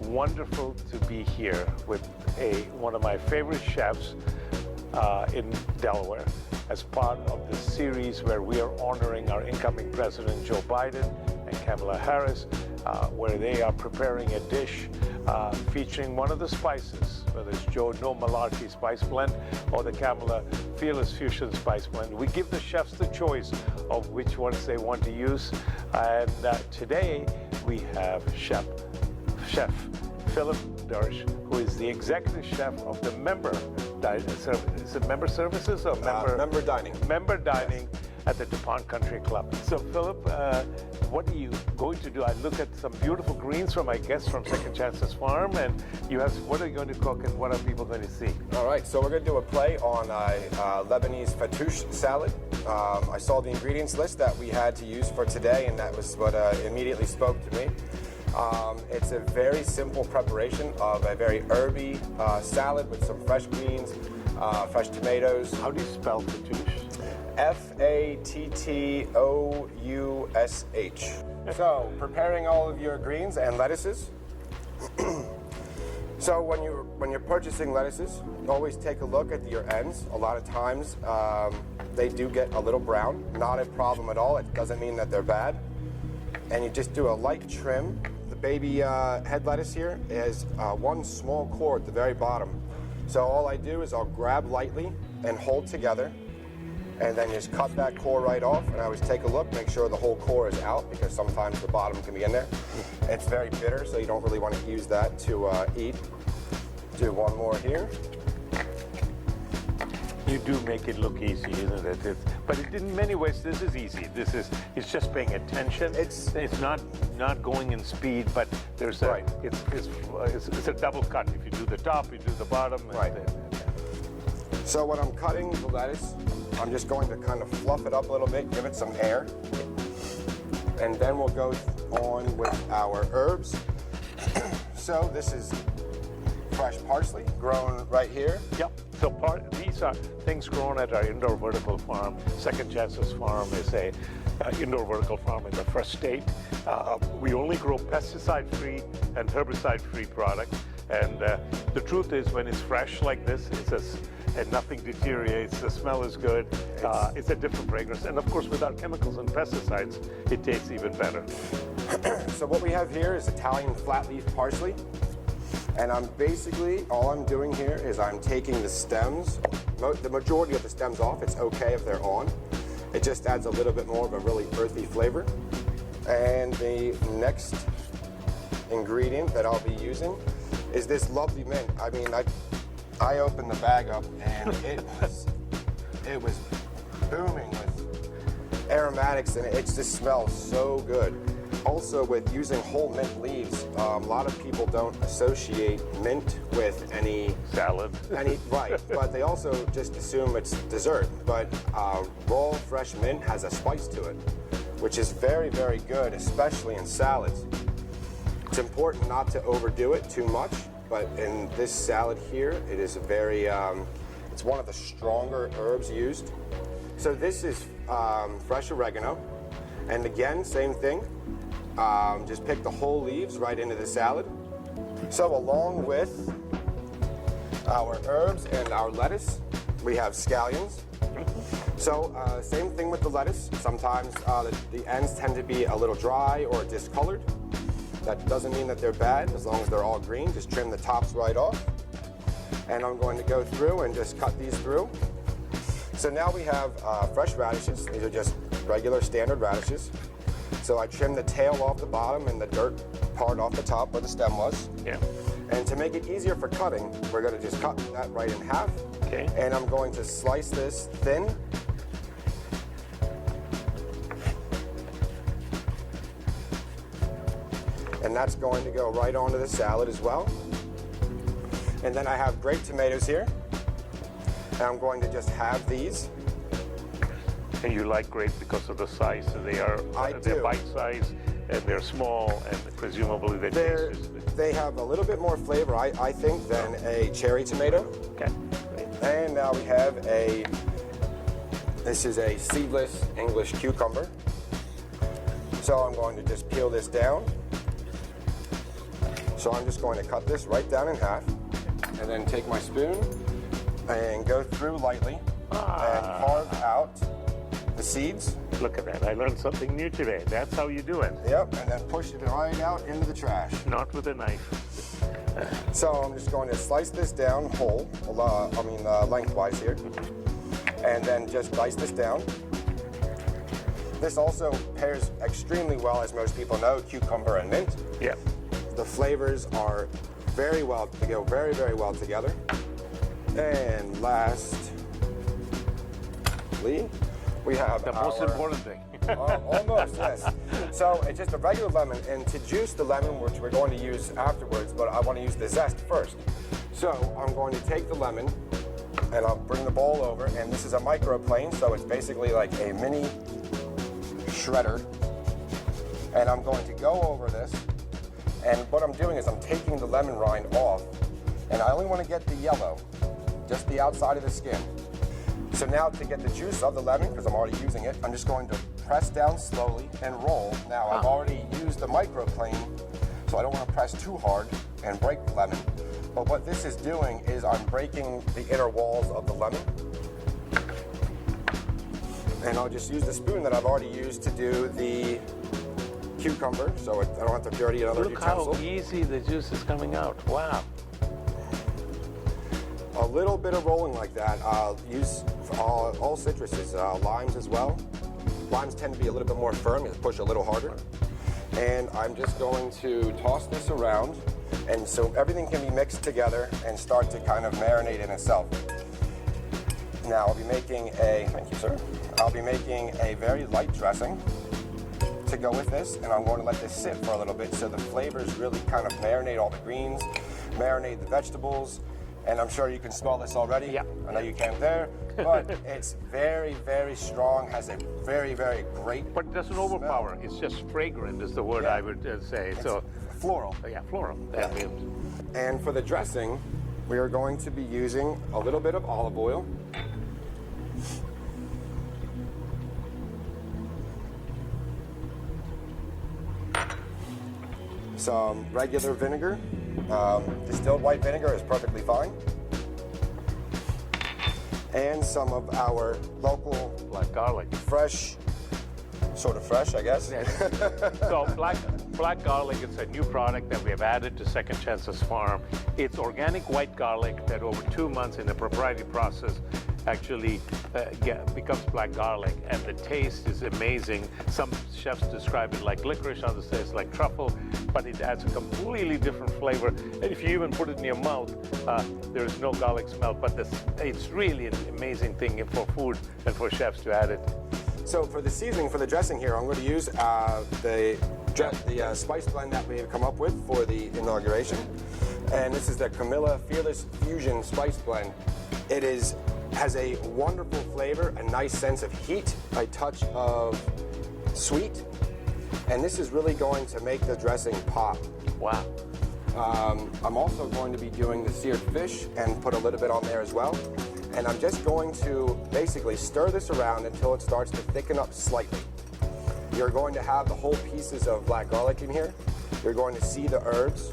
wonderful to be here with one of my favorite chefs in Delaware as part of this series where we are honoring our incoming President Joe Biden and Kamala Harris, where they are preparing a dish featuring one of the spices, whether it's Joe No Malarkey Spice Blend or the Kamala Fearless Fusion Spice Blend. We give the chefs the choice of which ones they want to use. And today we have Chef Philip Dersch, who is the executive chef of the member services or member dining? Member dining at the DuPont Country Club. So Philip, what are you going to do? I look at some beautiful greens from my guests from Second Chances Farm, and what are you going to cook and what are people going to see? All right, so we're going to do a play on a Lebanese fattoush salad. I saw the ingredients list that we had to use for today, and that was what immediately spoke to me. It's a very simple preparation of a very herby salad with some fresh greens, fresh tomatoes. How do you spell fattoush? Fattoush. So, preparing all of your greens and lettuces. So when you're purchasing lettuces, always take a look at your ends. A lot of times they do get a little brown. Not a problem at all. It doesn't mean that they're bad. And you just do a light trim. The baby head lettuce here is one small core at the very bottom. So all I do is I'll grab lightly and hold together, and then just cut that core right off. And I always take a look, make sure the whole core is out, because sometimes the bottom can be in there. It's very bitter, so you don't really want to use that to eat. Do one more here. You do make it look easy, isn't it? But in many ways, this is easy. It's just paying attention. It's not going in speed, but there's a, right. It's a double cut. If you do the top, you do the bottom. Right. So when I'm cutting the lettuce, I'm just going to kind of fluff it up a little bit, give it some air. And then we'll go on with our herbs. So this is fresh parsley grown right here. Yep. So these are things grown at our indoor vertical farm. Second Chances Farm is a indoor vertical farm in the First State. We only grow pesticide-free and herbicide-free products. And the truth is, when it's fresh like this, and nothing deteriorates, the smell is good, it's a different fragrance. And of course, without chemicals and pesticides, it tastes even better. So what we have here is Italian flat leaf parsley. And all I'm doing here is I'm taking the stems, the majority of the stems off. It's okay if they're on. It just adds a little bit more of a really earthy flavor. And the next ingredient that I'll be using is this lovely mint. I mean, I opened the bag up and it was booming with aromatics, and it just smells so good. Also, with using whole mint leaves, a lot of people don't associate mint with any salad. Right, but they also just assume it's dessert. But raw, fresh mint has a spice to it, which is very, very good, especially in salads. It's important not to overdo it too much, but in this salad here, it is it's one of the stronger herbs used. So this is fresh oregano, and again, same thing. Just pick the whole leaves right into the salad. So along with our herbs and our lettuce, we have scallions. So same thing with the lettuce. Sometimes the ends tend to be a little dry or discolored. That doesn't mean that they're bad, as long as they're all green. Just trim the tops right off. And I'm going to go through and just cut these through. So now we have fresh radishes. These are just regular standard radishes. So I trimmed the tail off the bottom and the dirt part off the top where the stem was. Yeah. And to make it easier for cutting, we're going to just cut that right in half. Okay. And I'm going to slice this thin. And that's going to go right onto the salad as well. And then I have grape tomatoes here. And I'm going to just have these. And you like grape because of the size. So they're bite-sized and they're small, and presumably they have a little bit more flavor, I think, than a cherry tomato. Okay. And now we have this is a seedless English cucumber. So I'm going to just peel this down. So I'm just going to cut this right down in half and then take my spoon and go through lightly and carve out the seeds. Look at that. I learned something new today. That's how you do it. Yep, and then push it right out into the trash. Not with a knife. So I'm just going to slice this down whole, lengthwise here, and then just dice this down. This also pairs extremely well, as most people know, cucumber and mint. Yep. The flavors are they go very, very well together. And lastly, we have the most important thing. Almost, yes. So it's just a regular lemon, and to juice the lemon, which we're going to use afterwards, but I want to use the zest first. So I'm going to take the lemon, and I'll bring the bowl over, and this is a microplane, so it's basically like a mini shredder. And I'm going to go over this, and what I'm doing is I'm taking the lemon rind off, and I only want to get the yellow, just the outside of the skin. So now to get the juice of the lemon, because I'm already using it, I'm just going to press down slowly and roll. Now I've already used the microplane, so I don't want to press too hard and break the lemon. But what this is doing is I'm breaking the inner walls of the lemon. And I'll just use the spoon that I've already used to do the cucumber, so I don't have to dirty another utensil. Look how easy the juice is coming out. Wow. A little bit of rolling like that. I'll use all citruses, limes as well. Limes tend to be a little bit more firm, you push a little harder. And I'm just going to toss this around, and so everything can be mixed together and start to kind of marinate in itself. Now I'll be making thank you sir, I'll be making a very light dressing to go with this, and I'm going to let this sit for a little bit so the flavors really kind of marinate all the greens, marinate the vegetables. And I'm sure you can smell this already. Yep. I know you can't there, but it's very, very strong, has a very, very great But it doesn't overpower. It's just fragrant is the word I would say. It's so floral. yeah, floral. Yeah. And for the dressing, we are going to be using a little bit of olive oil. Some regular vinegar. Distilled white vinegar is perfectly fine. And some of our local Black garlic. fresh, sort of fresh, I guess. So black garlic is a new product that we have added to Second Chances Farm. It's organic white garlic that over 2 months in a proprietary process actually becomes black garlic, and the taste is amazing. Some chefs describe it like licorice, others say it's like truffle, but it adds a completely different flavor. And if you even put it in your mouth, there is no garlic smell, but it's really an amazing thing for food and for chefs to add it. So for the seasoning, for the dressing here, I'm going to use the spice blend that we have come up with for the inauguration. And this is the Kamala Fearless Fusion Spice Blend. It has a wonderful flavor, a nice sense of heat, a touch of sweet, and this is really going to make the dressing pop. Wow. I'm also going to be doing the seared fish and put a little bit on there as well. And I'm just going to basically stir this around until it starts to thicken up slightly. You're going to have the whole pieces of black garlic in here. You're going to see the herbs.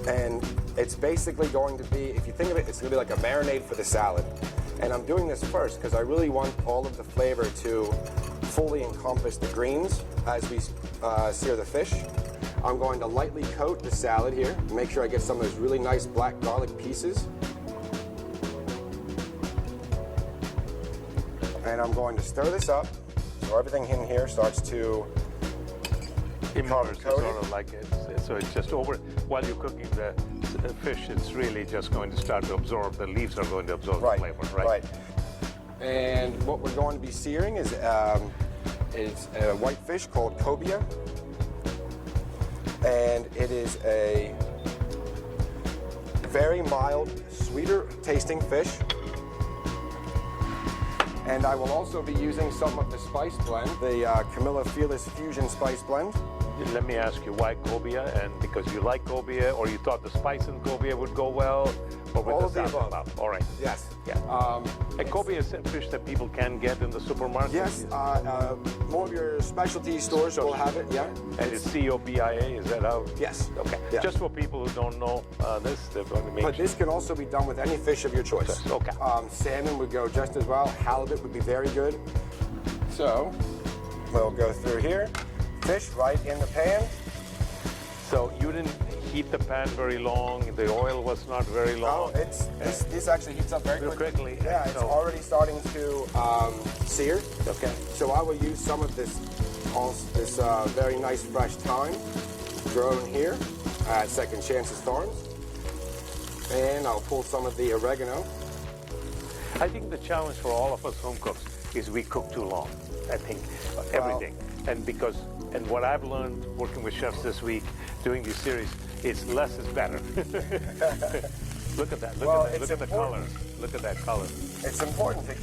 And it's basically going to be, if you think of it, it's going to be like a marinade for the salad. And I'm doing this first because I really want all of the flavor to fully encompass the greens as we sear the fish. I'm going to lightly coat the salad here, make sure I get some of those really nice black garlic pieces. And I'm going to stir this up so everything in here starts to Immerse, sort of like it. So it's just over, while you're cooking the fish, it's really just going to start to absorb, the leaves are going to absorb the flavor, right? Right. And what we're going to be searing is a white fish called cobia. And it is a very mild, sweeter tasting fish. And I will also be using some of the spice blend, the Kamala Fearless Fusion Spice Blend. Let me ask you, why cobia? And because you like cobia, or you thought the spice in cobia would go well? Or All of the above. All right. Yes. Yeah. And cobia is a fish that people can get in the supermarket? Yes, more of your specialty stores will have it, yeah. And it's cobia, is that how? Yes. Okay. Yeah. Just for people who don't know this, they're going to make But this can also be done with any fish of your choice. Okay. Salmon would go just as well. Halibut would be very good. So we'll go through here. Fish right in the pan. So you didn't heat the pan very long. The oil was not very long. Oh, this actually heats up very quickly. Yeah, it's already starting to sear. Okay. So I will use some of this very nice fresh thyme grown here at Second Chances Farms. And I'll pull some of the oregano. I think the challenge for all of us home cooks is we cook too long. I think everything. And what I've learned working with chefs this week, doing these series, is less is better. Look at that. Look at the colors. Look at that color. It's important to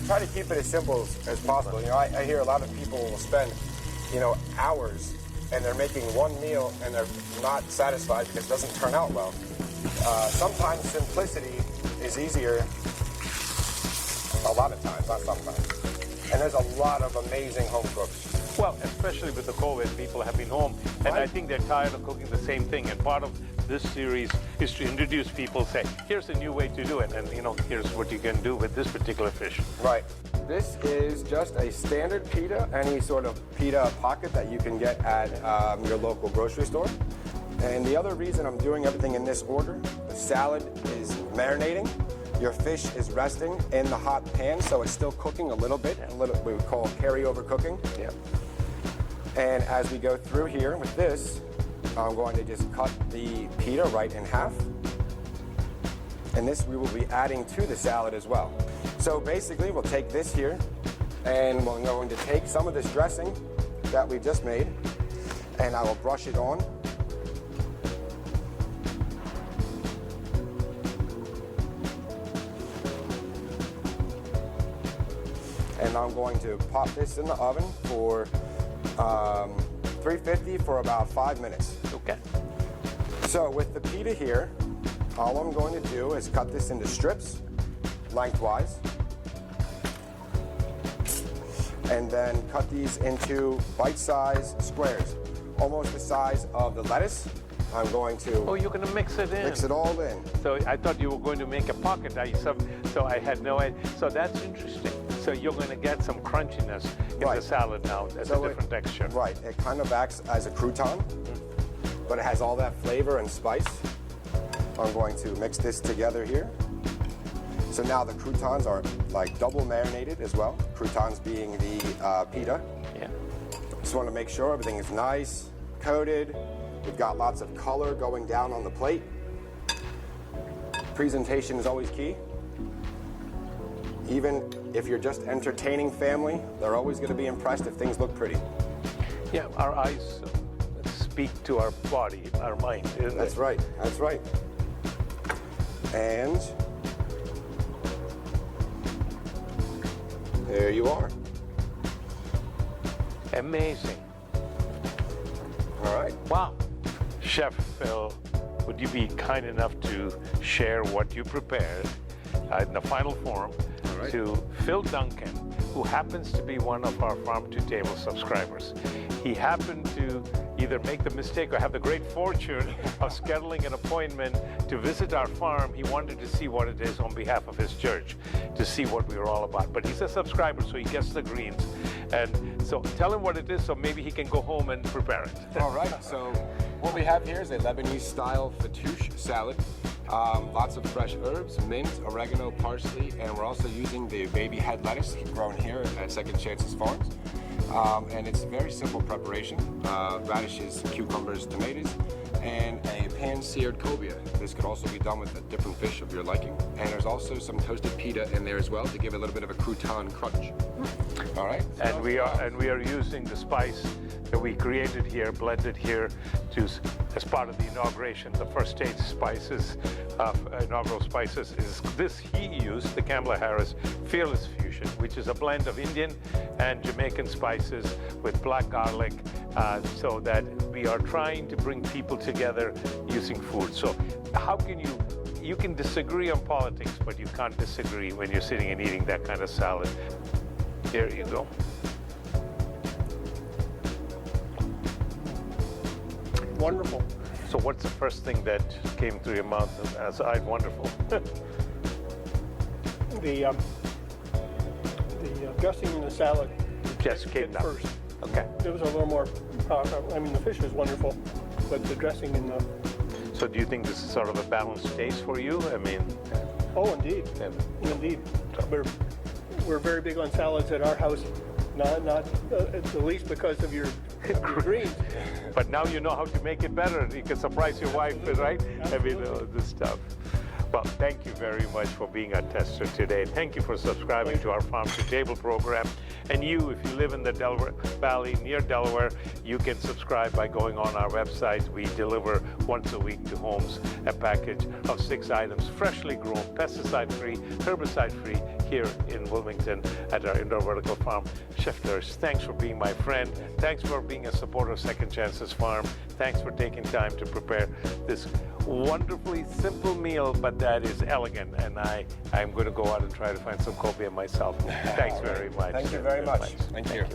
try to keep it as simple as possible. You know, I hear a lot of people will spend, hours and they're making one meal and they're not satisfied because it doesn't turn out well. Sometimes simplicity is easier. A lot of times, not sometimes. And there's a lot of amazing home cooks. Well, especially with the COVID, people have been home, and Right. I think they're tired of cooking the same thing. And part of this series is to introduce people, say, here's a new way to do it, and here's what you can do with this particular fish. Right. This is just a standard pita, any sort of pita pocket that you can get at your local grocery store. And the other reason I'm doing everything in this order, the salad is marinating. Your fish is resting in the hot pan, so it's still cooking a little bit, we would call carryover cooking. Yeah. And as we go through here with this, I'm going to just cut the pita right in half. And this we will be adding to the salad as well. So basically, we'll take this here, and we're going to take some of this dressing that we just made, and I will brush it on. And I'm going to pop this in the oven for 350 for about 5 minutes. Okay. So with the pita here, all I'm going to do is cut this into strips, lengthwise, and then cut these into bite-sized squares, almost the size of the lettuce. I'm going to Oh, you're going to mix it in. mix it all in. So I thought you were going to make a pocket. So I had no idea. So that's interesting. So you're going to get some crunchiness in the Right. salad now. That's a different texture. Right. It kind of acts as a crouton, but it has all that flavor and spice. I'm going to mix this together here. So now the croutons are like double marinated as well. Croutons being the pita. Yeah. Just want to make sure everything is nice, coated. We've got lots of color going down on the plate. Presentation is always key. Even if you're just entertaining family, they're always going to be impressed if things look pretty. Yeah, our eyes speak to our body, our mind, isn't That's it? right, that's right. And there you are. Amazing. All right. Wow. Chef Phil, would you be kind enough to share what you prepared in the final form right. to Phil Duncan, who happens to be one of our Farm to Table subscribers. He happened to either make the mistake or have the great fortune of scheduling an appointment to visit our farm. He wanted to see what it is on behalf of his church, to see what we were all about. But he's a subscriber, so he gets the greens. And so tell him what it is so maybe he can go home and prepare it. All right, so what we have here is a Lebanese-style fattoush salad. Lots of fresh herbs, mint, oregano, parsley, and we're also using the baby head lettuce grown here at Second Chances Farms. And it's a very simple preparation. Radishes, cucumbers, tomatoes, and a pan-seared cobia. This could also be done with a different fish of your liking. And there's also some toasted pita in there as well to give a little bit of a crouton crunch. All right. And we are using the spice that we created here, blended here, as part of the inauguration. The first stage spices, inaugural spices, is this he used, the Kamala Harris Fearless Fusion, which is a blend of Indian and Jamaican spices with black garlic, so that we are trying to bring people together using food. So how can you you can disagree on politics, but you can't disagree when you're sitting and eating that kind of salad. Here you go. Wonderful. So what's the first thing that came through your mouth aside wonderful? The dressing in the salad Just came hit out. first. Okay. It was a little more, I mean, the fish is wonderful, but the dressing in the, So do you think this is sort of a balanced taste for you? I mean, oh, indeed, yeah. indeed. We're very big on salads at our house, not at the least because of your greens. But now you know how to make it better. You can surprise your wife, right? I mean, this stuff. Well, thank you very much for being our tester today. Thank you for subscribing to our Farm to Table program. And you, if you live in the Delaware Valley near Delaware, you can subscribe by going on our website. We deliver once a week to homes a package of 6 items, freshly grown, pesticide-free, herbicide-free, here in Wilmington at our indoor vertical farm. Chef Dersch, thanks for being my friend. Thanks for being a supporter of Second Chances Farm. Thanks for taking time to prepare this wonderfully simple meal, but that is elegant. And I'm going to go out and try to find some cobia myself. Thanks very much. Thank you very much. Thank you.